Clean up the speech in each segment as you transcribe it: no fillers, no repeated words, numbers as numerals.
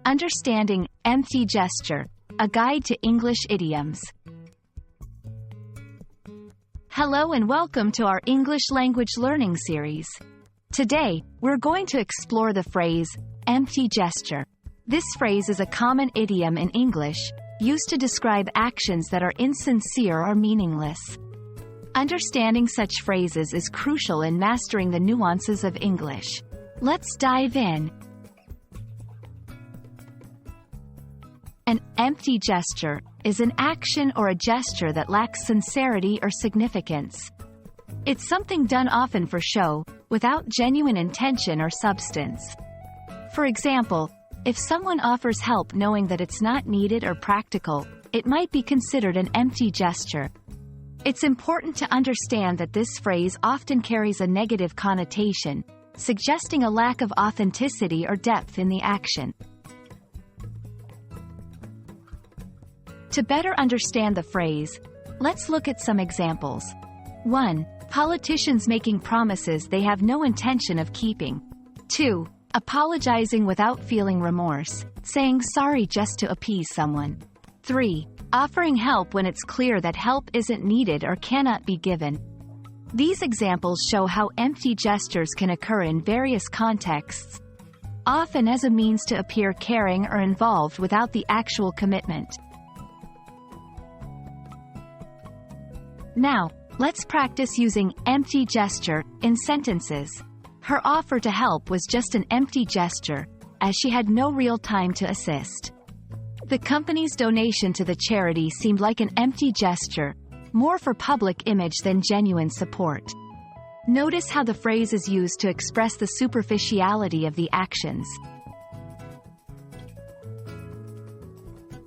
Understanding empty gesture, a guide to English idioms. Hello and welcome to our English language learning series. Today, we're going to explore the phrase, empty gesture. This phrase is a common idiom in English, used to describe actions that are insincere or meaningless. Understanding such phrases is crucial in mastering the nuances of English. Let's dive in. An empty gesture is an action or a gesture that lacks sincerity or significance. It's something done often for show, without genuine intention or substance. For example, if someone offers help knowing that it's not needed or practical, it might be considered an empty gesture. It's important to understand that this phrase often carries a negative connotation, suggesting a lack of authenticity or depth in the action. To better understand the phrase, let's look at some examples. 1. Politicians making promises they have no intention of keeping. 2. Apologizing without feeling remorse, saying sorry just to appease someone. 3. Offering help when it's clear that help isn't needed or cannot be given. These examples show how empty gestures can occur in various contexts, often as a means to appear caring or involved without the actual commitment. Now, let's practice using empty gesture in sentences. Her offer to help was just an empty gesture, as she had no real time to assist. The company's donation to the charity seemed like an empty gesture, more for public image than genuine support. Notice how the phrase is used to express the superficiality of the actions.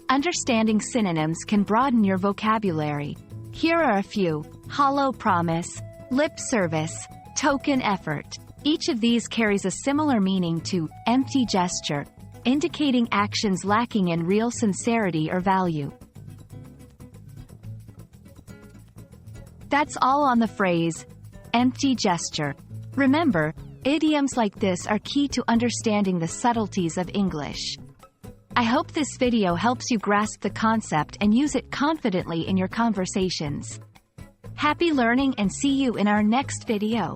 Understanding synonyms can broaden your vocabulary. Here are a few: hollow promise, lip service, token effort. Each of these carries a similar meaning to empty gesture, indicating actions lacking in real sincerity or value. That's all on the phrase, empty gesture. Remember, idioms like this are key to understanding the subtleties of English. I hope this video helps you grasp the concept and use it confidently in your conversations. Happy learning and see you in our next video.